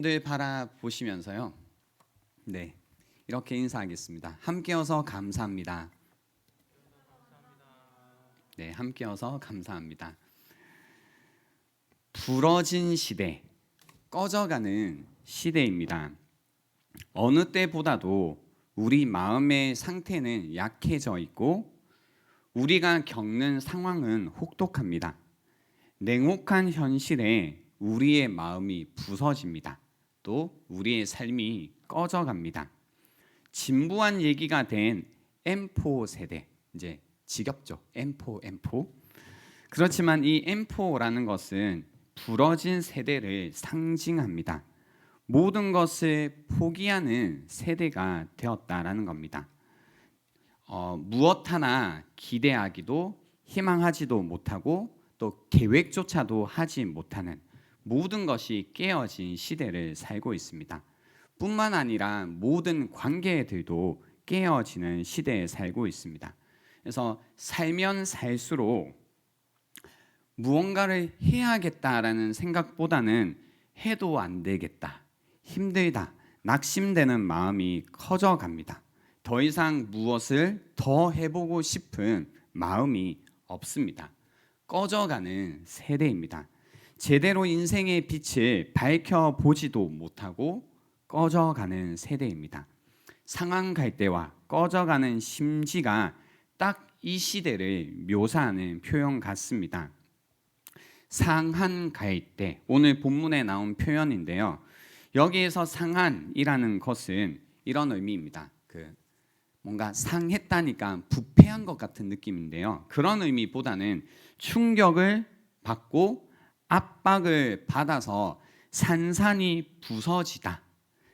늘 바라보시면서요. 네, 이렇게 인사하겠습니다. 함께여서 감사합니다. 네, 함께여서 감사합니다. 부러진 시대, 꺼져가는 시대입니다. 어느 때보다도 우리 마음의 상태는 약해져 있고 우리가 겪는 상황은 혹독합니다. 냉혹한 현실에 우리의 마음이 부서집니다. 또 우리의 삶이 꺼져갑니다. 진부한 얘기가 된 M4 세대, 이제 지겹죠. M4. 그렇지만 이 M4라는 것은 부러진 세대를 상징합니다. 모든 것을 포기하는 세대가 되었다라는 겁니다. 무엇 하나 기대하기도 희망하지도 못하고 또 계획조차도 하지 못하는 모든 것이 깨어진 시대를 살고 있습니다. 뿐만 아니라 모든 관계들도 깨어지는 시대에 살고 있습니다. 그래서 살면 살수록 무언가를 해야겠다라는 생각보다는 해도 안 되겠다, 힘들다, 낙심되는 마음이 커져갑니다. 더 이상 무엇을 더 해보고 싶은 마음이 없습니다. 꺼져가는 세대입니다. 제대로 인생의 빛을 밝혀보지도 못하고 꺼져가는 세대입니다. 상한 갈대와 꺼져가는 심지가 딱 이 시대를 묘사하는 표현 같습니다. 상한 갈대, 오늘 본문에 나온 표현인데요. 여기에서 상한이라는 것은 이런 의미입니다. 뭔가 상했다니까 부패한 것 같은 느낌인데요. 그런 의미보다는 충격을 받고 압박을 받아서 산산이 부서지다,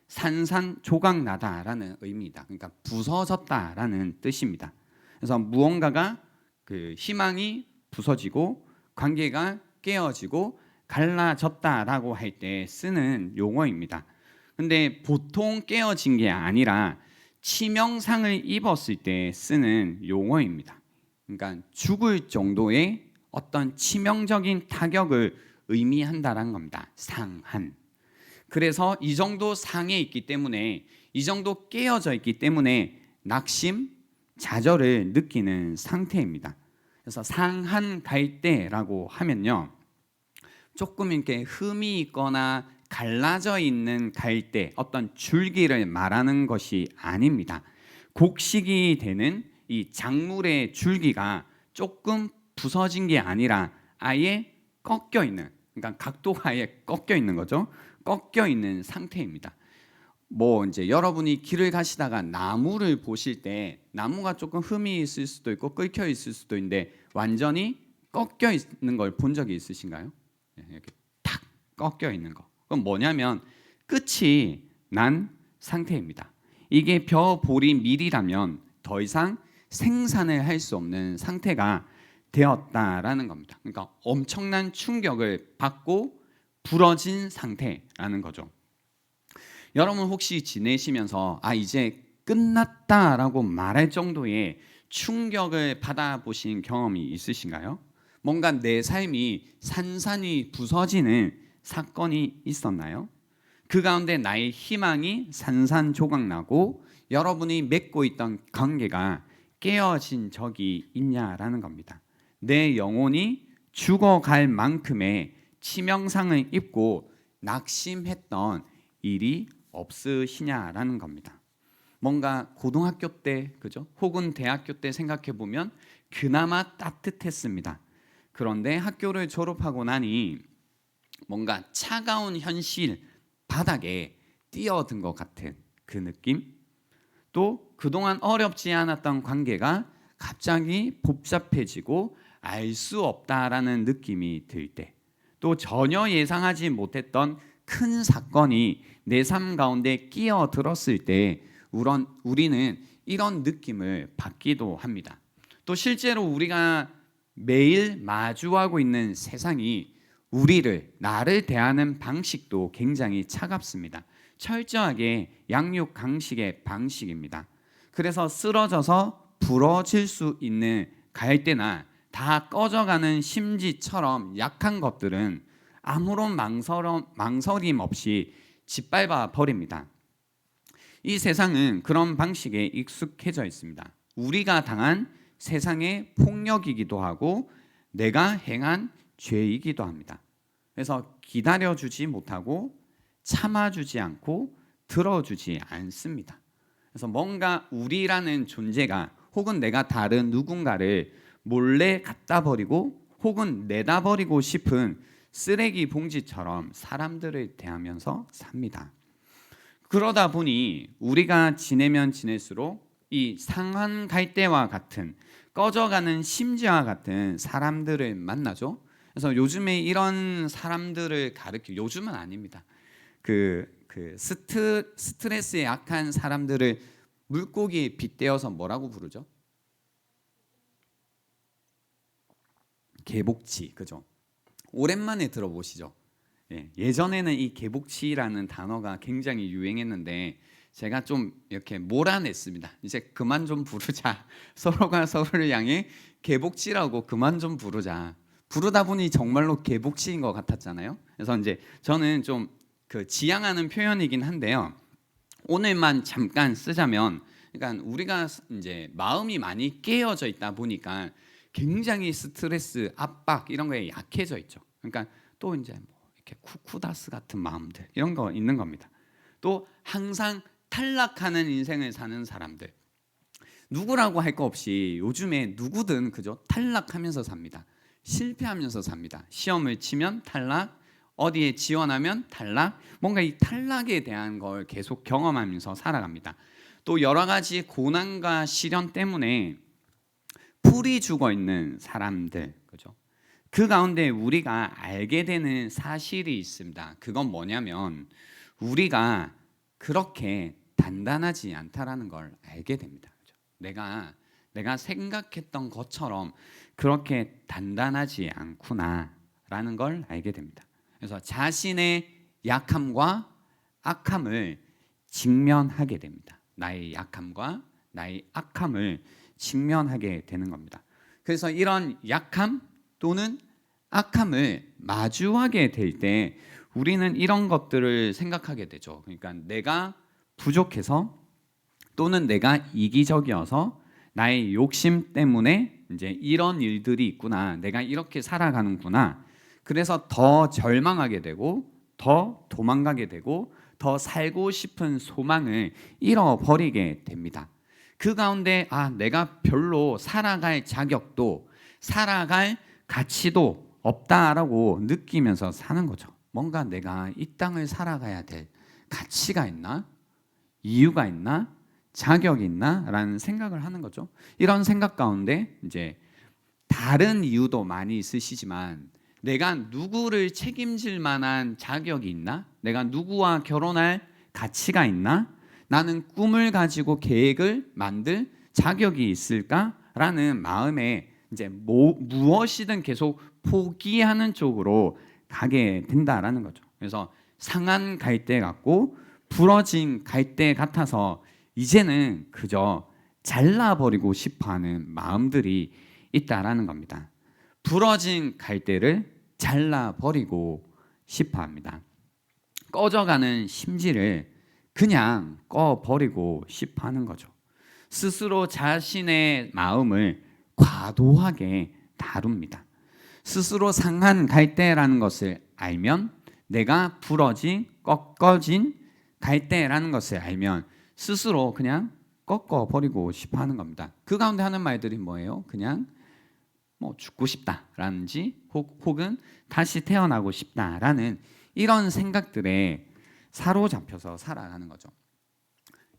산산조각나다라는 의미입니다. 그러니까 부서졌다라는 뜻입니다. 그래서 무언가가 희망이 부서지고 관계가 깨어지고 갈라졌다라고 할 때 쓰는 용어입니다. 근데 보통 깨어진 게 아니라 치명상을 입었을 때 쓰는 용어입니다. 그러니까 죽을 정도의 어떤 치명적인 타격을 의미한다는 겁니다. 상한. 그래서 이 정도 상해 있기 때문에, 이 정도 깨어져 있기 때문에 낙심, 좌절을 느끼는 상태입니다. 그래서 상한 갈대라고 하면요, 조금 이렇게 흠이 있거나 갈라져 있는 갈대, 어떤 줄기를 말하는 것이 아닙니다. 곡식이 되는 이 작물의 줄기가 조금 부서진 게 아니라 아예 꺾여 있는, 그러니까 각도가 아예 꺾여 있는 거죠. 꺾여 있는 상태입니다. 이제 여러분이 길을 가시다가 나무를 보실 때 나무가 조금 흠이 있을 수도 있고 끓겨 있을 수도 있는데 완전히 꺾여 있는 걸 본 적이 있으신가요? 이렇게 탁 꺾여 있는 거. 그건 뭐냐면 끝이 난 상태입니다. 이게 벼보리 밀이라면 더 이상 생산을 할 수 없는 상태가 되었다라는 겁니다. 그러니까 엄청난 충격을 받고 부러진 상태라는 거죠. 여러분 혹시 지내시면서 이제 끝났다라고 말할 정도의 충격을 받아보신 경험이 있으신가요? 뭔가 내 삶이 산산이 부서지는 사건이 있었나요? 그 가운데 나의 희망이 산산조각나고 여러분이 맺고 있던 관계가 깨어진 적이 있냐라는 겁니다. 내 영혼이 죽어갈 만큼의 치명상을 입고 낙심했던 일이 없으시냐라는 겁니다. 뭔가 고등학교 때, 그죠? 혹은 대학교 때 생각해 보면 그나마 따뜻했습니다. 그런데 학교를 졸업하고 나니 뭔가 차가운 현실 바닥에 뛰어든 것 같은 그 느낌? 또 그동안 어렵지 않았던 관계가 갑자기 복잡해지고 알 수 없다라는 느낌이 들 때, 또 전혀 예상하지 못했던 큰 사건이 내 삶 가운데 끼어들었을 때 우리는 이런 느낌을 받기도 합니다. 또 실제로 우리가 매일 마주하고 있는 세상이 나를 대하는 방식도 굉장히 차갑습니다. 철저하게 양육강식의 방식입니다. 그래서 쓰러져서 부러질 수 있는 갈대나 다 꺼져가는 심지처럼 약한 것들은 아무런 망설임 없이 짓밟아 버립니다. 이 세상은 그런 방식에 익숙해져 있습니다. 우리가 당한 세상의 폭력이기도 하고 내가 행한 죄이기도 합니다. 그래서 기다려주지 못하고 참아주지 않고 들어주지 않습니다. 그래서 뭔가 우리라는 존재가 혹은 내가 다른 누군가를 몰래 갖다 버리고 혹은 내다 버리고 싶은 쓰레기 봉지처럼 사람들을 대하면서 삽니다. 그러다 보니 우리가 지내면 지낼수록 이 상한 갈대와 같은 꺼져가는 심지와 같은 사람들을 만나죠. 그래서 요즘에 이런 사람들을 요즘은 아닙니다. 스트레스에 약한 사람들을 물고기에 빗대어서 뭐라고 부르죠? 개복치, 그죠? 오랜만에 들어보시죠? 예전에는 이 개복치라는 단어가 굉장히 유행했는데 제가 좀 이렇게 몰아냈습니다. 이제 그만 좀 부르자. 서로가 서로를 향해 개복치라고 그만 좀 부르자. 부르다 보니 정말로 개복치인 것 같았잖아요. 그래서 이제 저는 좀 지향하는 표현이긴 한데요. 오늘만 잠깐 쓰자면, 그러니까 우리가 이제 마음이 많이 깨어져 있다 보니까 굉장히 스트레스, 압박 이런 거에 약해져 있죠. 그러니까 또 이제 뭐 이렇게 쿠쿠다스 같은 마음들 이런 거 있는 겁니다. 또 항상 탈락하는 인생을 사는 사람들, 누구라고 할 거 없이 요즘에 누구든 그죠? 탈락하면서 삽니다. 실패하면서 삽니다. 시험을 치면 탈락, 어디에 지원하면 탈락, 뭔가 이 탈락에 대한 걸 계속 경험하면서 살아갑니다. 또 여러 가지 고난과 시련 때문에 풀이 죽어 있는 사람들, 그죠? 그 가운데 우리가 알게 되는 사실이 있습니다. 그건 뭐냐면 우리가 그렇게 단단하지 않다라는 걸 알게 됩니다. 그죠? 내가 생각했던 것처럼 그렇게 단단하지 않구나라는 걸 알게 됩니다. 그래서 자신의 약함과 악함을 직면하게 됩니다. 나의 약함과 나의 악함을 직면하게 되는 겁니다. 그래서 이런 약함 또는 악함을 마주하게 될 때 우리는 이런 것들을 생각하게 되죠. 그러니까 내가 부족해서 또는 내가 이기적이어서 나의 욕심 때문에 이제 이런 일들이 있구나. 내가 이렇게 살아가는구나. 그래서 더 절망하게 되고 더 도망가게 되고 더 살고 싶은 소망을 잃어버리게 됩니다. 그 가운데 내가 별로 살아갈 자격도 살아갈 가치도 없다라고 느끼면서 사는 거죠. 뭔가 내가 이 땅을 살아가야 될 가치가 있나? 이유가 있나? 자격이 있나? 라는 생각을 하는 거죠. 이런 생각 가운데 이제 다른 이유도 많이 있으시지만 내가 누구를 책임질 만한 자격이 있나? 내가 누구와 결혼할 가치가 있나? 나는 꿈을 가지고 계획을 만들 자격이 있을까라는 마음에 이제 무엇이든 계속 포기하는 쪽으로 가게 된다라는 거죠. 그래서 상한 갈대 같고 부러진 갈대 같아서 이제는 그저 잘라버리고 싶어하는 마음들이 있다라는 겁니다. 부러진 갈대를 잘라버리고 싶어합니다. 꺼져가는 심지를 그냥 꺼버리고 싶어하는 거죠. 스스로 자신의 마음을 과도하게 다룹니다. 스스로 상한 갈대라는 것을 알면, 내가 부러진 꺾어진 갈대라는 것을 알면 스스로 그냥 꺾어버리고 싶어하는 겁니다. 그 가운데 하는 말들이 뭐예요? 그냥 죽고 싶다라는지 혹은 다시 태어나고 싶다라는 이런 생각들에 사로잡혀서 살아가는 거죠.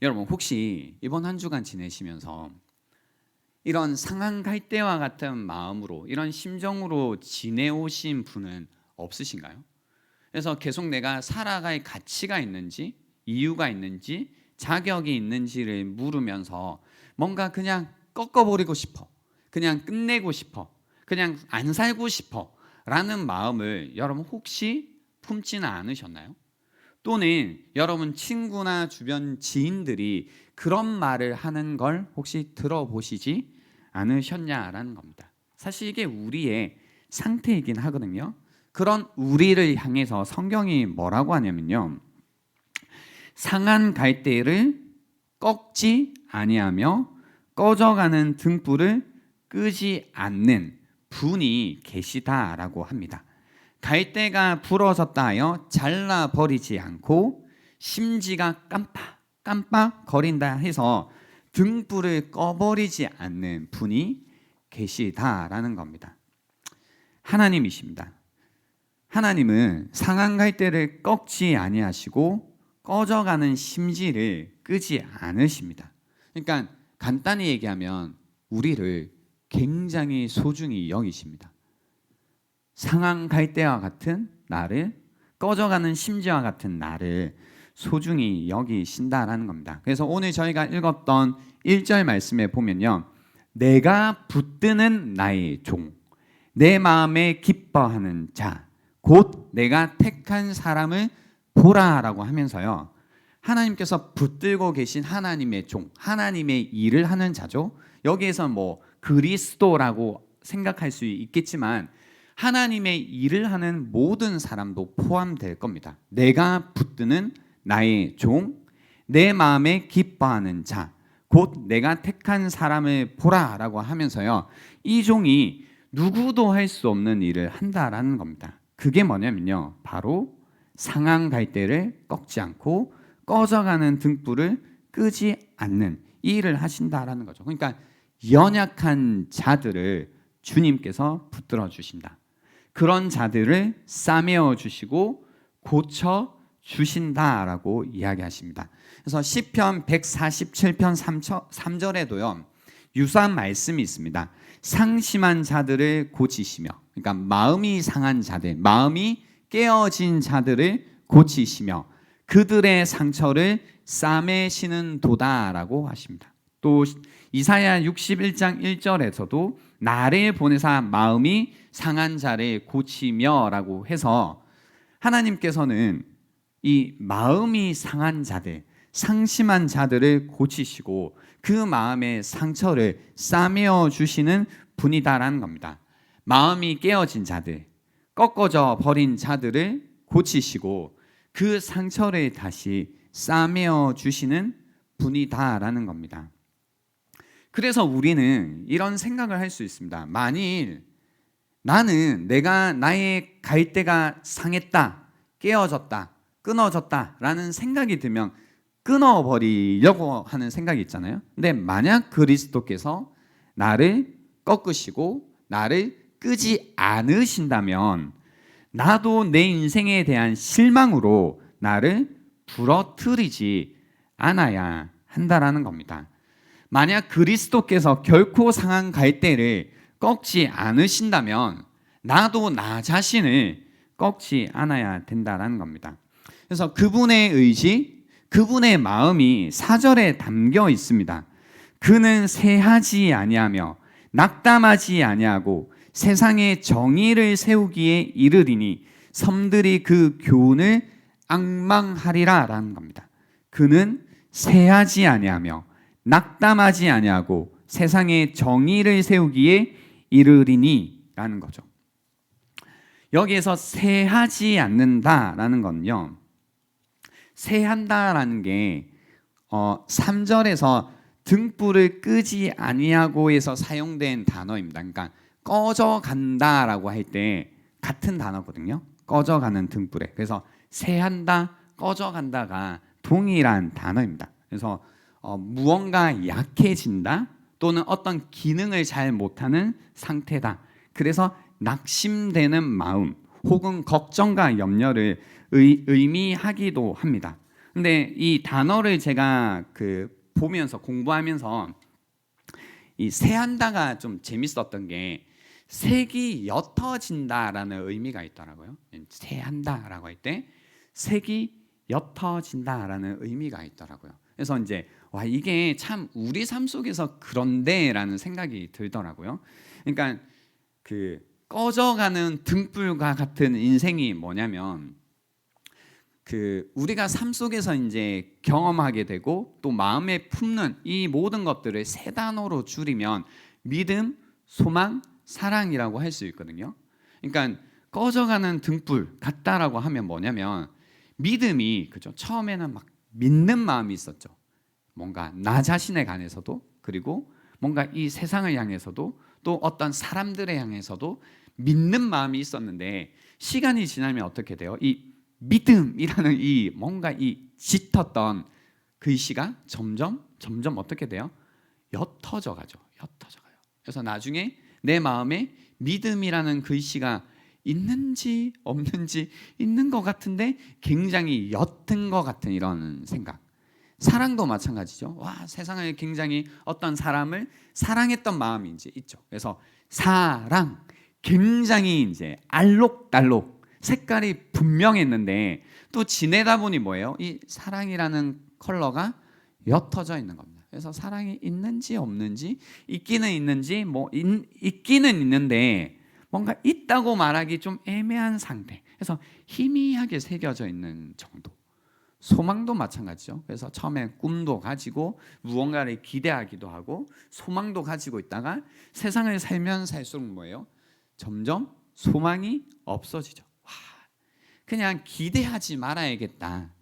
여러분 혹시 이번 한 주간 지내시면서 이런 상한 갈대와 같은 마음으로 이런 심정으로 지내오신 분은 없으신가요? 그래서 계속 내가 살아갈 가치가 있는지 이유가 있는지 자격이 있는지를 물으면서 뭔가 그냥 꺾어버리고 싶어, 그냥 끝내고 싶어, 그냥 안 살고 싶어 라는 마음을 여러분 혹시 품지는 않으셨나요? 또는 여러분 친구나 주변 지인들이 그런 말을 하는 걸 혹시 들어보시지 않으셨냐라는 겁니다. 사실 이게 우리의 상태이긴 하거든요. 그런 우리를 향해서 성경이 뭐라고 하냐면요, 상한 갈대를 꺾지 아니하며 꺼져가는 등불을 끄지 않는 분이 계시다라고 합니다. 갈대가 부러졌다 하여 잘라버리지 않고 심지가 깜빡거린다 해서 등불을 꺼버리지 않는 분이 계시다라는 겁니다. 하나님이십니다. 하나님은 상한 갈대를 꺾지 아니하시고 꺼져가는 심지를 끄지 않으십니다. 그러니까 간단히 얘기하면 우리를 굉장히 소중히 여기십니다. 상한 갈대와 같은 나를, 꺼져가는 심지와 같은 나를 소중히 여기신다라는 겁니다. 그래서 오늘 저희가 읽었던 1절 말씀에 보면요, 내가 붙드는 나의 종, 내 마음에 기뻐하는 자, 곧 내가 택한 사람을 보라라고 하면서요, 하나님께서 붙들고 계신 하나님의 종, 하나님의 일을 하는 자죠. 여기에서 뭐 그리스도라고 생각할 수 있겠지만 하나님의 일을 하는 모든 사람도 포함될 겁니다. 내가 붙드는 나의 종, 내 마음에 기뻐하는 자, 곧 내가 택한 사람을 보라라고 하면서요, 이 종이 누구도 할 수 없는 일을 한다라는 겁니다. 그게 뭐냐면요, 바로 상한 갈대를 꺾지 않고 꺼져가는 등불을 끄지 않는 이 일을 하신다라는 거죠. 그러니까 연약한 자들을 주님께서 붙들어 주신다. 그런 자들을 싸매어 주시고 고쳐 주신다라고 이야기하십니다. 그래서 시편 147편 3절에도요 유사한 말씀이 있습니다. 상심한 자들을 고치시며, 그러니까 마음이 상한 자들, 마음이 깨어진 자들을 고치시며 그들의 상처를 싸매시는 도다라고 하십니다. 또 이사야 61장 1절에서도 나를 보내사 마음이 상한 자를 고치며라고 해서 하나님께서는 이 마음이 상한 자들, 상심한 자들을 고치시고 그 마음의 상처를 싸매어 주시는 분이다라는 겁니다. 마음이 깨어진 자들, 꺾어져 버린 자들을 고치시고 그 상처를 다시 싸매어 주시는 분이다라는 겁니다. 그래서 우리는 이런 생각을 할 수 있습니다. 만일 나는 내가 나의 갈대가 상했다, 깨어졌다, 끊어졌다라는 생각이 들면 끊어버리려고 하는 생각이 있잖아요. 근데 만약 그리스도께서 나를 꺾으시고 나를 끄지 않으신다면 나도 내 인생에 대한 실망으로 나를 부러뜨리지 않아야 한다라는 겁니다. 만약 그리스도께서 결코 상한 갈대를 꺾지 않으신다면 나도 나 자신을 꺾지 않아야 된다라는 겁니다. 그래서 그분의 의지, 그분의 마음이 4절에 담겨 있습니다. 그는 세하지 아니하며 낙담하지 아니하고 세상에 정의를 세우기에 이르리니 섬들이 그 교훈을 앙망하리라라는 겁니다. 그는 세하지 아니하며 낙담하지 아니하고 세상에 정의를 세우기에 이르리니라는 거죠. 여기에서 세하지 않는다라는 건요, 세한다라는 게 3절에서 등불을 끄지 아니하고에서 사용된 단어입니다. 그러니까 꺼져간다라고 할 때 같은 단어거든요. 꺼져가는 등불에. 그래서 세한다, 꺼져간다가 동일한 단어입니다. 그래서 무언가 약해진다 또는 어떤 기능을 잘 못하는 상태다. 그래서 낙심되는 마음 혹은 걱정과 염려를 의미하기도 합니다. 근데 이 단어를 제가 보면서 공부하면서 이 세한다가 좀 재밌었던 게 색이 옅어진다라는 의미가 있더라고요. 세한다라고 할 때 색이 옅어진다라는 의미가 있더라고요. 그래서 이제 와, 이게 참 우리 삶 속에서 그런데라는 생각이 들더라고요. 그러니까 꺼져가는 등불과 같은 인생이 뭐냐면 우리가 삶 속에서 이제 경험하게 되고 또 마음에 품는 이 모든 것들을 세 단어로 줄이면 믿음, 소망, 사랑이라고 할 수 있거든요. 그러니까 꺼져가는 등불 같다라고 하면 뭐냐면 믿음이, 그죠? 처음에는 막 믿는 마음이 있었죠. 뭔가 나 자신에 관해서도, 그리고 뭔가 이 세상을 향해서도, 또 어떤 사람들을 향해서도 믿는 마음이 있었는데, 시간이 지나면 어떻게 돼요? 이 믿음이라는 이 뭔가 이 짙었던 글씨가 점점 어떻게 돼요? 옅어져 가죠. 옅어져 가요. 그래서 나중에 내 마음에 믿음이라는 글씨가 있는지 없는지, 있는 것 같은데 굉장히 옅은 것 같은 이런 생각. 사랑도 마찬가지죠. 와, 세상에 굉장히 어떤 사람을 사랑했던 마음이 이제 있죠. 그래서 사랑, 굉장히 이제 알록달록 색깔이 분명했는데, 또 지내다 보니 뭐예요? 이 사랑이라는 컬러가 옅어져 있는 겁니다. 그래서 사랑이 있는지 없는지, 있기는 있는지, 있기는 있는데 뭔가 있다고 말하기 좀 애매한 상태. 그래서 희미하게 새겨져 있는 정도. 소망도 마찬가지죠. 그래서 처음에 꿈도 가지고 무언가를 기대하기도 하고 소망도 가지고 있다가 세상을 살면 살수록 뭐예요? 점점 소망이 없어지죠. 와, 그냥 기대하지 말아야겠다.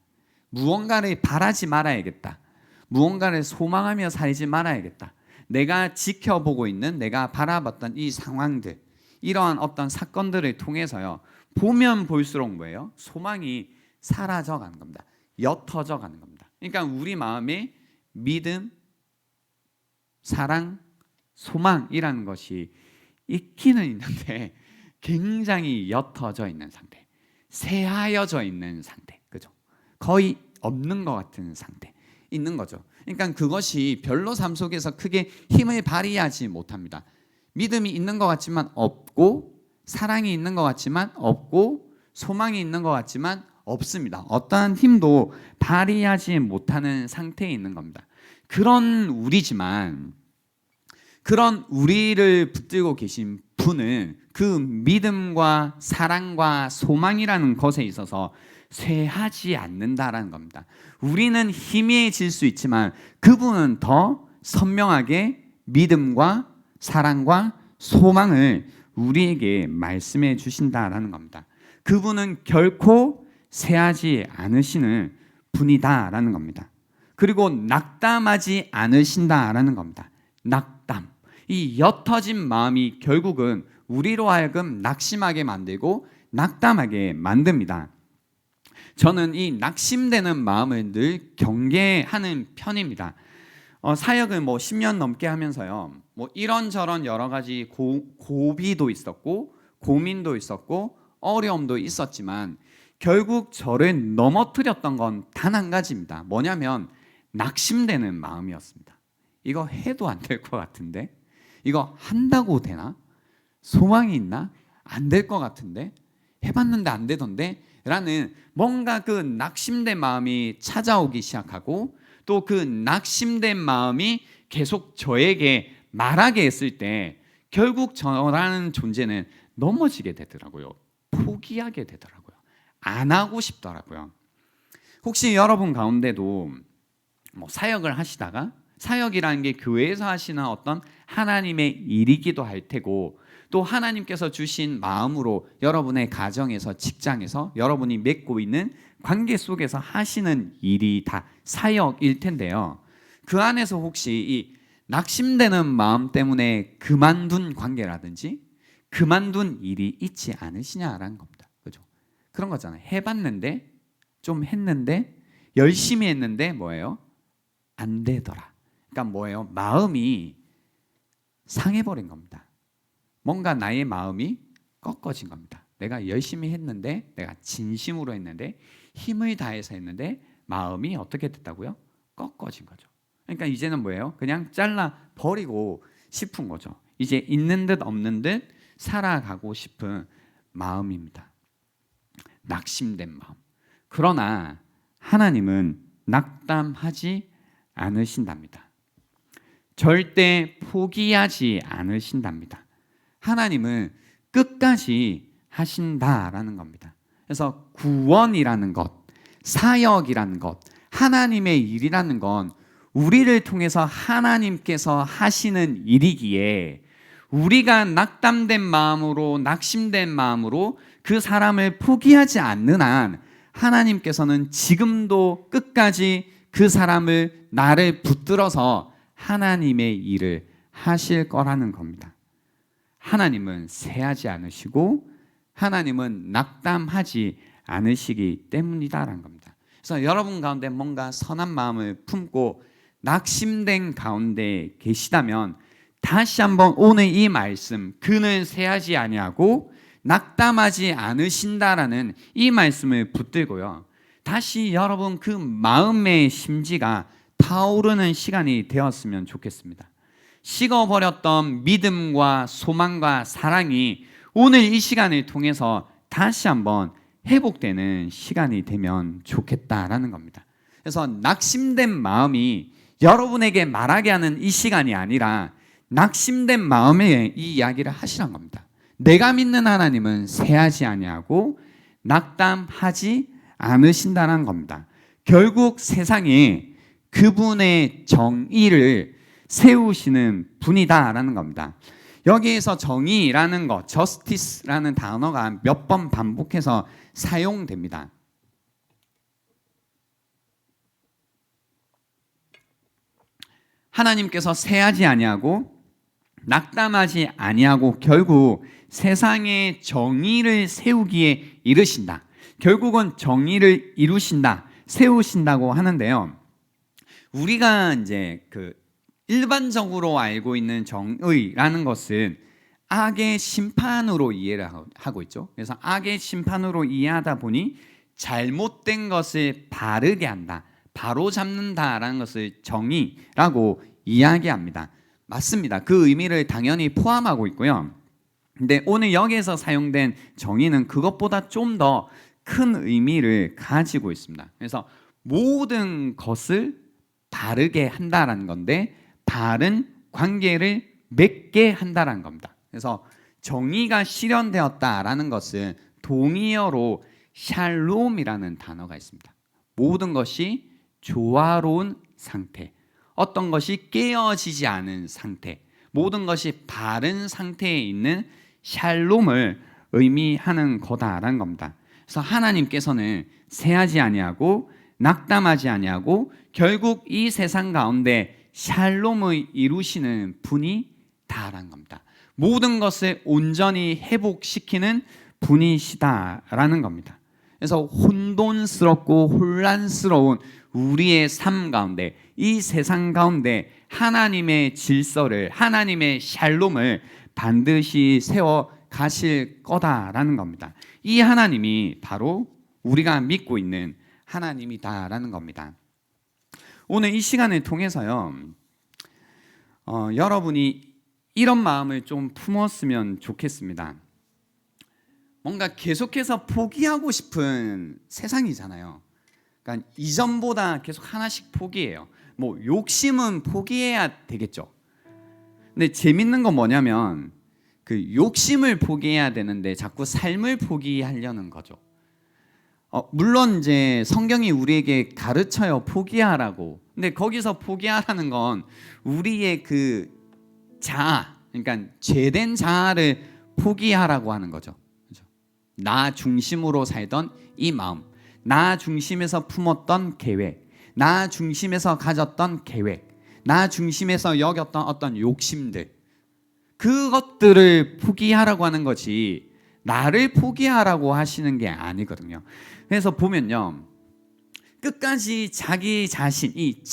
무언가를 바라지 말아야겠다. 무언가를 소망하며 살지 말아야겠다. 내가 지켜보고 있는, 내가 바라봤던 이 상황들, 이러한 어떤 사건들을 통해서요, 보면 볼수록 뭐예요? 소망이 사라져 가는 겁니다. 옅어져 가는 겁니다. 그러니까 우리 마음에 믿음, 사랑, 소망이라는 것이 있기는 있는데 굉장히 옅어져 있는 상태, 새하여져 있는 상태, 그죠? 거의 없는 것 같은 상태 있는 거죠. 그러니까 그것이 별로 삶 속에서 크게 힘을 발휘하지 못합니다. 믿음이 있는 것 같지만 없고, 사랑이 있는 것 같지만 없고, 소망이 있는 것 같지만 없습니다. 어떠한 힘도 발휘하지 못하는 상태에 있는 겁니다. 그런 우리지만, 그런 우리를 붙들고 계신 분은 그 믿음과 사랑과 소망이라는 것에 있어서 쇠하지 않는다라는 겁니다. 우리는 희미해질 수 있지만 그분은 더 선명하게 믿음과 사랑과 소망을 우리에게 말씀해 주신다라는 겁니다. 그분은 결코 쇠하지 않으시는 분이다라는 겁니다. 그리고 낙담하지 않으신다라는 겁니다. 낙담. 이 옅어진 마음이 결국은 우리로 하여금 낙심하게 만들고 낙담하게 만듭니다. 저는 이 낙심되는 마음을 늘 경계하는 편입니다. 사역을 10년 넘게 하면서요, 이런저런 여러 가지 고비도 있었고 고민도 있었고 어려움도 있었지만 결국 저를 넘어뜨렸던 건 단 한 가지입니다. 뭐냐면 낙심되는 마음이었습니다. 이거 해도 안 될 것 같은데, 이거 한다고 되나? 소망이 있나? 안 될 것 같은데, 해봤는데 안 되던데? 라는 뭔가 그 낙심된 마음이 찾아오기 시작하고, 또 그 낙심된 마음이 계속 저에게 말하게 했을 때 결국 저라는 존재는 넘어지게 되더라고요. 포기하게 되더라고요. 안 하고 싶더라고요. 혹시 여러분 가운데도 사역을 하시다가, 사역이라는 게 교회에서 하시는 어떤 하나님의 일이기도 할 테고, 또 하나님께서 주신 마음으로 여러분의 가정에서, 직장에서 여러분이 맺고 있는 관계 속에서 하시는 일이 다 사역일 텐데요, 그 안에서 혹시 이 낙심되는 마음 때문에 그만둔 관계라든지 그만둔 일이 있지 않으시냐라는 겁니다. 그죠? 그런 거잖아요. 해봤는데, 좀 했는데, 열심히 했는데 뭐예요? 안 되더라. 그러니까 뭐예요? 마음이 상해버린 겁니다. 뭔가 나의 마음이 꺾어진 겁니다. 내가 열심히 했는데, 내가 진심으로 했는데, 힘을 다해서 했는데 마음이 어떻게 됐다고요? 꺾어진 거죠. 그러니까 이제는 뭐예요? 그냥 잘라 버리고 싶은 거죠. 이제 있는 듯 없는 듯 살아가고 싶은 마음입니다. 낙심된 마음. 그러나 하나님은 낙담하지 않으신답니다. 절대 포기하지 않으신답니다. 하나님은 끝까지 하신다라는 겁니다. 그래서 구원이라는 것, 사역이라는 것, 하나님의 일이라는 건 우리를 통해서 하나님께서 하시는 일이기에, 우리가 낙담된 마음으로, 낙심된 마음으로 그 사람을 포기하지 않는 한 하나님께서는 지금도 끝까지 그 사람을 나를 붙들어서 하나님의 일을 하실 거라는 겁니다. 하나님은 세하지 않으시고 하나님은 낙담하지 않으시기 때문이다라는 겁니다. 그래서 여러분 가운데 뭔가 선한 마음을 품고 낙심된 가운데 계시다면 다시 한번 오늘 이 말씀, 그는 세하지 아니하고 낙담하지 않으신다라는 이 말씀을 붙들고요, 다시 여러분 그 마음의 심지가 타오르는 시간이 되었으면 좋겠습니다. 식어버렸던 믿음과 소망과 사랑이 오늘 이 시간을 통해서 다시 한번 회복되는 시간이 되면 좋겠다라는 겁니다. 그래서 낙심된 마음이 여러분에게 말하게 하는 이 시간이 아니라 낙심된 마음에 이 이야기를 하시란 겁니다. 내가 믿는 하나님은 세하지 아니하고 낙담하지 않으신다는 겁니다. 결국 세상에 그분의 정의를 세우시는 분이다라는 겁니다. 여기에서 정의라는 것, justice라는 단어가 몇 번 반복해서 사용됩니다. 하나님께서 세하지 아니하고 낙담하지 아니하고 결국 세상의 정의를 세우기에 이르신다. 결국은 정의를 이루신다, 세우신다고 하는데요. 우리가 이제 일반적으로 알고 있는 정의라는 것은 악의 심판으로 이해를 하고 있죠. 그래서 악의 심판으로 이해하다 보니 잘못된 것을 바르게 한다, 바로 잡는다라는 것을 정의라고 이야기합니다. 맞습니다. 그 의미를 당연히 포함하고 있고요. 근데 오늘 여기에서 사용된 정의는 그것보다 좀 더 큰 의미를 가지고 있습니다. 그래서 모든 것을 바르게 한다라는 건데 바른 관계를 맺게 한다라는 겁니다. 그래서 정의가 실현되었다라는 것은 동의어로 샬롬이라는 단어가 있습니다. 모든 것이 조화로운 상태, 어떤 것이 깨어지지 않은 상태, 모든 것이 바른 상태에 있는 샬롬을 의미하는 거다라는 겁니다. 그래서 하나님께서는 세하지 아니하고 낙담하지 아니하고 결국 이 세상 가운데 샬롬을 이루시는 분이다라는 겁니다. 모든 것을 온전히 회복시키는 분이시다라는 겁니다. 그래서 혼돈스럽고 혼란스러운 우리의 삶 가운데, 이 세상 가운데 하나님의 질서를, 하나님의 샬롬을 반드시 세워 가실 거다라는 겁니다. 이 하나님이 바로 우리가 믿고 있는 하나님이다라는 겁니다. 오늘 이 시간을 통해서요, 여러분이 이런 마음을 좀 품었으면 좋겠습니다. 뭔가 계속해서 포기하고 싶은 세상이잖아요. 그러니까 이전보다 계속 하나씩 포기해요. 뭐 욕심은 포기해야 되겠죠. 근데 재밌는 건 뭐냐면 그 욕심을 포기해야 되는데 자꾸 삶을 포기하려는 거죠. 물론 이제 성경이 우리에게 가르쳐요, 포기하라고. 근데 거기서 포기하라는 건 우리의 그 자아, 그러니까 죄된 자아를 포기하라고 하는 거죠. 그렇죠? 나 중심으로 살던 이 마음, 나 중심에서 품었던 계획, 나 중심에서 가졌던 계획, 나 중심에서 여겼던 어떤 욕심들, 그것들을 포기하라고 하는 거지 나를 포기하라고 하시는 게 아니거든요. 그래서 보면요, 끝까지 자기 자신, 이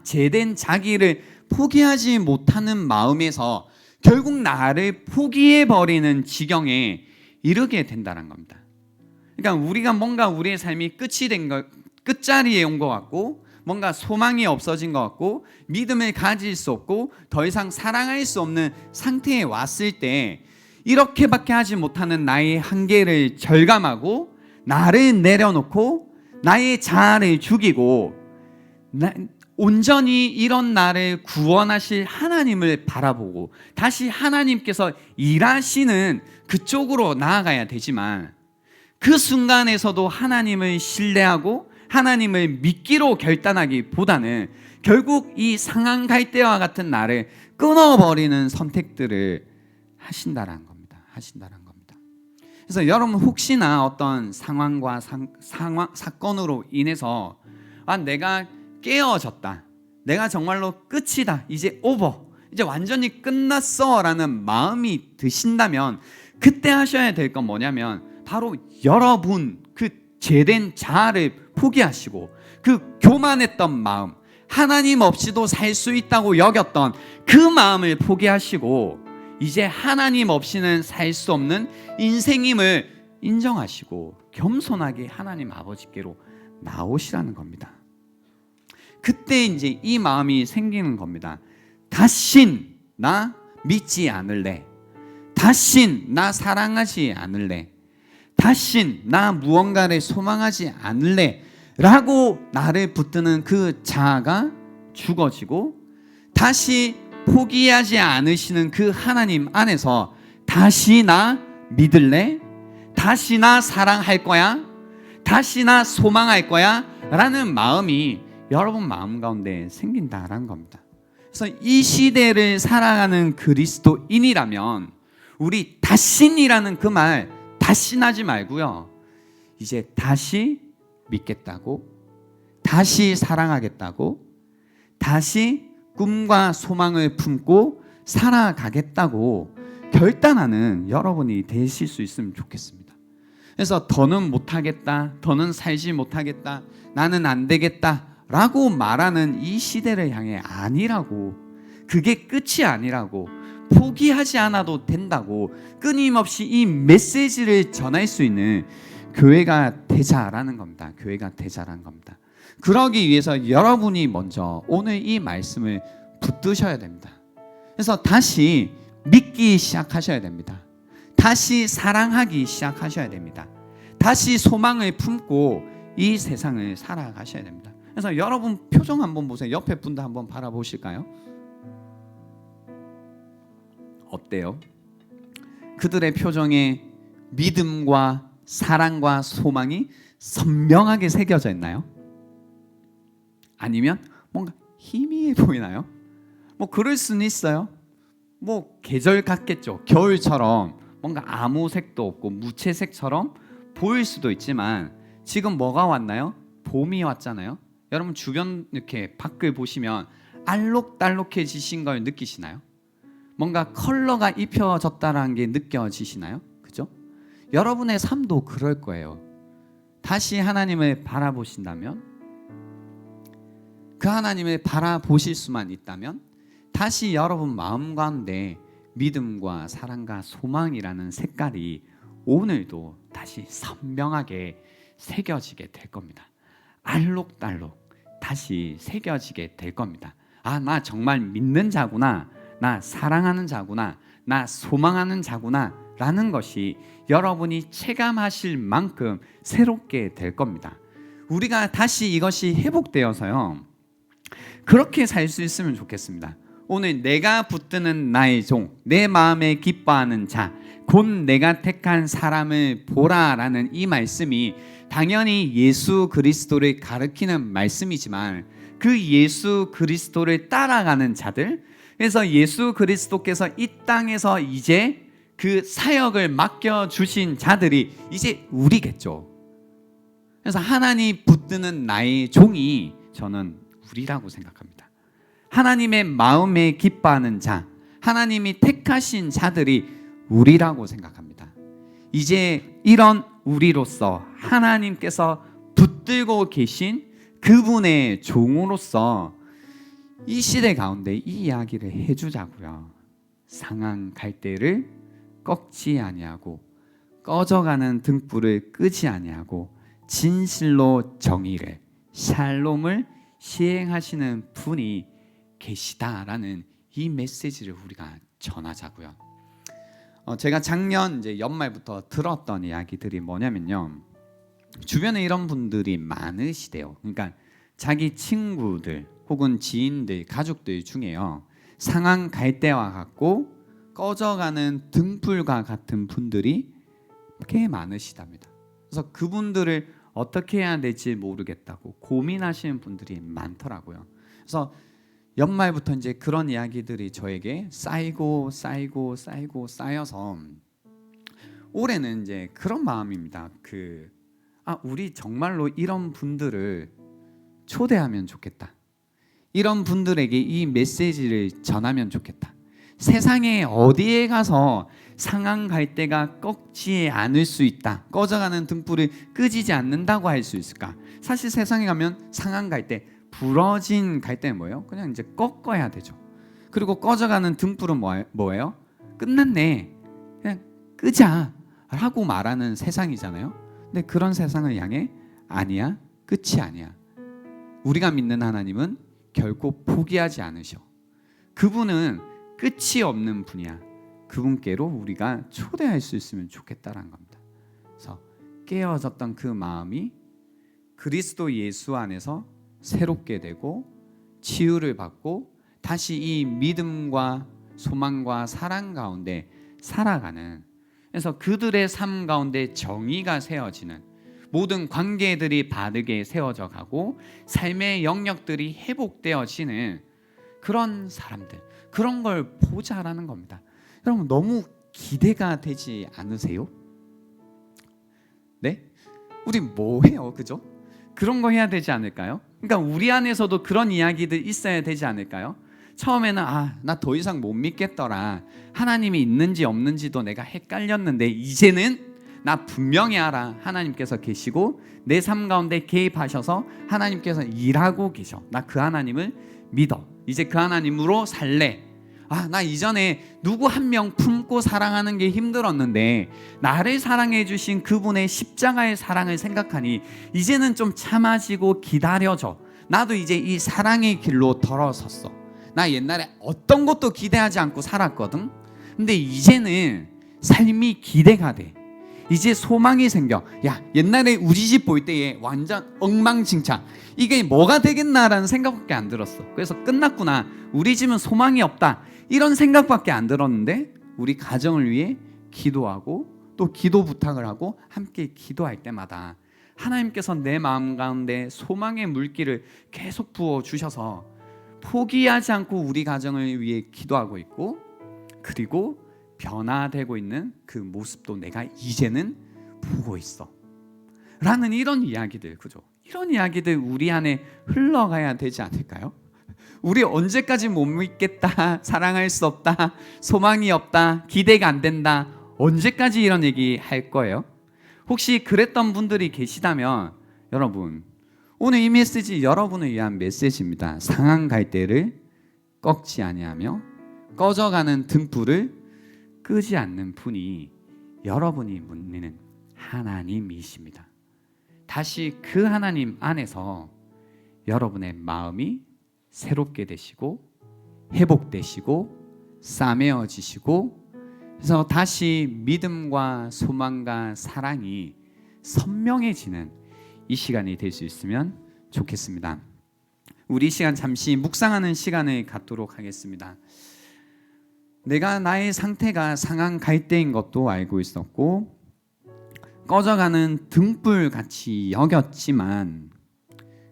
죄된 자기를 포기하지 못하는 마음에서 결국 나를 포기해버리는 지경에 이르게 된다는 겁니다. 그러니까 우리가 뭔가 우리의 삶이 끝이 된 것, 끝자리에 온 것 같고, 뭔가 소망이 없어진 것 같고, 믿음을 가질 수 없고 더 이상 사랑할 수 없는 상태에 왔을 때 이렇게밖에 하지 못하는 나의 한계를 절감하고 나를 내려놓고 나의 자아를 죽이고 온전히 이런 나를 구원하실 하나님을 바라보고 다시 하나님께서 일하시는 그쪽으로 나아가야 되지만, 그 순간에서도 하나님을 신뢰하고 하나님을 믿기로 결단하기보다는 결국 이 상한 갈대와 같은 나를 끊어버리는 선택들을 하신다는 겁니다. 그래서 여러분 혹시나 어떤 상황과 사건으로 인해서 내가 깨어졌다, 내가 정말로 끝이다, 이제 오버, 이제 완전히 끝났어라는 마음이 드신다면 그때 하셔야 될 건 뭐냐면 바로 여러분 그 죄된 자아를 포기하시고 그 교만했던 마음, 하나님 없이도 살 수 있다고 여겼던 그 마음을 포기하시고 이제 하나님 없이는 살 수 없는 인생임을 인정하시고 겸손하게 하나님 아버지께로 나오시라는 겁니다. 그때 이제 이 마음이 생기는 겁니다. 다신 나 믿지 않을래, 다신 나 사랑하지 않을래, 다신 나 무언가를 소망하지 않을래 라고 나를 붙드는 그 자아가 죽어지고 다시 포기하지 않으시는 그 하나님 안에서 다시 나 믿을래? 다시 나 사랑할 거야? 다시 나 소망할 거야? 라는 마음이 여러분 마음 가운데 생긴다라는 겁니다. 그래서 이 시대를 살아가는 그리스도인이라면 우리 다신이라는 그 말 다신하지 말고요, 이제 다시 믿겠다고, 다시 사랑하겠다고, 다시 꿈과 소망을 품고 살아가겠다고 결단하는 여러분이 되실 수 있으면 좋겠습니다. 그래서 더는 못하겠다, 더는 살지 못하겠다, 나는 안 되겠다 라고 말하는 이 시대를 향해 아니라고, 그게 끝이 아니라고, 포기하지 않아도 된다고 끊임없이 이 메시지를 전할 수 있는 교회가 되자라는 겁니다. 교회가 되자라는 겁니다. 그러기 위해서 여러분이 먼저 오늘 이 말씀을 붙드셔야 됩니다. 그래서 다시 믿기 시작하셔야 됩니다. 다시 사랑하기 시작하셔야 됩니다. 다시 소망을 품고 이 세상을 살아가셔야 됩니다. 그래서 여러분 표정 한번 보세요. 옆에 분들 한번 바라보실까요? 어때요? 그들의 표정에 믿음과 사랑과 소망이 선명하게 새겨져 있나요? 아니면 뭔가 희미해 보이나요? 뭐 그럴 수는 있어요. 뭐 계절 같겠죠. 겨울처럼 뭔가 아무 색도 없고 무채색처럼 보일 수도 있지만 지금 뭐가 왔나요? 봄이 왔잖아요. 여러분 주변 이렇게 밖을 보시면 알록달록해지신 걸 느끼시나요? 뭔가 컬러가 입혀졌다는 게 느껴지시나요? 그죠? 여러분의 삶도 그럴 거예요. 다시 하나님을 바라보신다면, 그 하나님을 바라보실 수만 있다면 다시 여러분 마음 가운데 믿음과 사랑과 소망이라는 색깔이 오늘도 다시 선명하게 새겨지게 될 겁니다. 알록달록 다시 새겨지게 될 겁니다. 아, 나 정말 믿는 자구나, 나 사랑하는 자구나, 나 소망하는 자구나 라는 것이 여러분이 체감하실 만큼 새롭게 될 겁니다. 우리가 다시 이것이 회복되어서요, 그렇게 살 수 있으면 좋겠습니다. 오늘 내가 붙드는 나의 종, 내 마음에 기뻐하는 자, 곧 내가 택한 사람을 보라라는 이 말씀이 당연히 예수 그리스도를 가리키는 말씀이지만 그 예수 그리스도를 따라가는 자들, 그래서 예수 그리스도께서 이 땅에서 이제 그 사역을 맡겨주신 자들이 이제 우리겠죠. 그래서 하나님 붙드는 나의 종이 저는 우리라고 생각합니다. 하나님의 마음에 기뻐하는 자, 하나님이 택하신 자들이 우리라고 생각합니다. 이제 이런 우리로서 하나님께서 붙들고 계신 그분의 종으로서 이 시대 가운데 이 이야기를 해주자고요. 상한 갈대를 꺾지 아니하고 꺼져가는 등불을 끄지 아니하고 진실로 정의를, 샬롬을 시행하시는 분이 계시다라는 이 메시지를 우리가 전하자고요. 제가 작년 이제 연말부터 들었던 이야기들이 뭐냐면요, 주변에 이런 분들이 많으시대요. 그러니까 자기 친구들 혹은 지인들, 가족들 중에요, 상한 갈대와 같고 꺼져가는 등불과 같은 분들이 꽤 많으시답니다. 그래서 그분들을 어떻게 해야 될지 모르겠다고 고민하시는 분들이 많더라고요. 그래서 연말부터 이제 그런 이야기들이 저에게 쌓이고 쌓여서 올해는 이제 그런 마음입니다. 우리 정말로 이런 분들을 초대하면 좋겠다. 이런 분들에게 이 메시지를 전하면 좋겠다. 세상에 어디에 가서 상한 갈대가 꺾지 않을 수 있다. 꺼져가는 등불을 끄지지 않는다고 할 수 있을까? 사실 세상에 가면 상한 갈대, 부러진 갈대는 뭐예요? 그냥 이제 꺾어야 되죠. 그리고 꺼져가는 등불은 뭐예요? 끝났네, 그냥 끄자 라고 말하는 세상이잖아요. 근데 그런 세상을 향해 아니야, 끝이 아니야. 우리가 믿는 하나님은 결코 포기하지 않으셔. 그분은 끝이 없는 분이야. 그분께로 우리가 초대할 수 있으면 좋겠다라는 겁니다. 그래서 깨어졌던 그 마음이 그리스도 예수 안에서 새롭게 되고 치유를 받고 다시 이 믿음과 소망과 사랑 가운데 살아가는, 그래서 그들의 삶 가운데 정의가 세워지는, 모든 관계들이 바르게 세워져 가고 삶의 영역들이 회복되어지는 그런 사람들, 그런 걸 보자라는 겁니다. 여러분 너무 기대가 되지 않으세요? 네? 우리 뭐 해요? 그죠? 그런 거 해야 되지 않을까요? 그러니까 우리 안에서도 그런 이야기들 있어야 되지 않을까요? 처음에는 나 더 이상 못 믿겠더라. 하나님이 있는지 없는지도 내가 헷갈렸는데 이제는 나 분명히 알아. 하나님께서 계시고 내 삶 가운데 개입하셔서 하나님께서 일하고 계셔. 나 그 하나님을 믿어. 이제 그 하나님으로 살래. 나 이전에 누구 한 명 품고 사랑하는 게 힘들었는데 나를 사랑해 주신 그분의 십자가의 사랑을 생각하니 이제는 좀 참아지고 기다려줘. 나도 이제 이 사랑의 길로 돌아섰어. 나 옛날에 어떤 것도 기대하지 않고 살았거든. 근데 이제는 삶이 기대가 돼. 이제 소망이 생겨. 옛날에 우리 집 볼 때에 완전 엉망진창, 이게 뭐가 되겠나라는 생각밖에 안 들었어. 그래서 끝났구나, 우리 집은 소망이 없다, 이런 생각밖에 안 들었는데 우리 가정을 위해 기도하고 또 기도 부탁을 하고 함께 기도할 때마다 하나님께서 내 마음 가운데 소망의 물기를 계속 부어주셔서 포기하지 않고 우리 가정을 위해 기도하고 있고, 그리고 변화되고 있는 그 모습도 내가 이제는 보고 있어 라는 이런 이야기들, 그죠? 이런 이야기들 우리 안에 흘러가야 되지 않을까요? 우리 언제까지 못 믿겠다, 사랑할 수 없다, 소망이 없다, 기대가 안 된다, 언제까지 이런 얘기 할 거예요? 혹시 그랬던 분들이 계시다면 여러분, 오늘 이 메시지 여러분을 위한 메시지입니다. 상한 갈대를 꺾지 아니하며 꺼져가는 등불을 끄지 않는 분이 여러분이 믿는 하나님이십니다. 다시 그 하나님 안에서 여러분의 마음이 새롭게 되시고 회복되시고 싸매어지시고, 그래서 다시 믿음과 소망과 사랑이 선명해지는 이 시간이 될 수 있으면 좋겠습니다. 우리 시간 잠시 묵상하는 시간을 갖도록 하겠습니다. 내가 나의 상태가 상한 갈대인 것도 알고 있었고 꺼져가는 등불같이 여겼지만,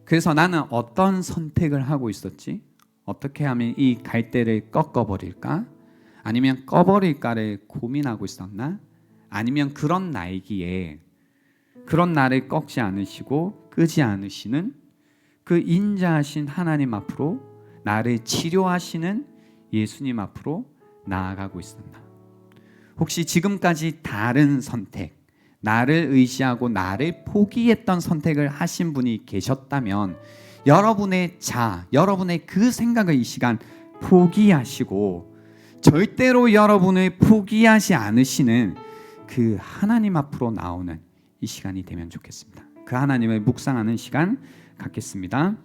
그래서 나는 어떤 선택을 하고 있었지? 어떻게 하면 이 갈대를 꺾어버릴까? 아니면 꺼버릴까를 고민하고 있었나? 아니면 그런 나이기에 그런 나를 꺾지 않으시고 끄지 않으시는 그 인자하신 하나님 앞으로, 나를 치료하시는 예수님 앞으로 나아가고 있습니다. 혹시 지금까지 다른 선택, 나를 의지하고 나를 포기했던 선택을 하신 분이 계셨다면 여러분의 여러분의 그 생각을 이 시간 포기하시고 절대로 여러분을 포기하지 않으시는 그 하나님 앞으로 나오는 이 시간이 되면 좋겠습니다. 그 하나님을 묵상하는 시간 갖겠습니다.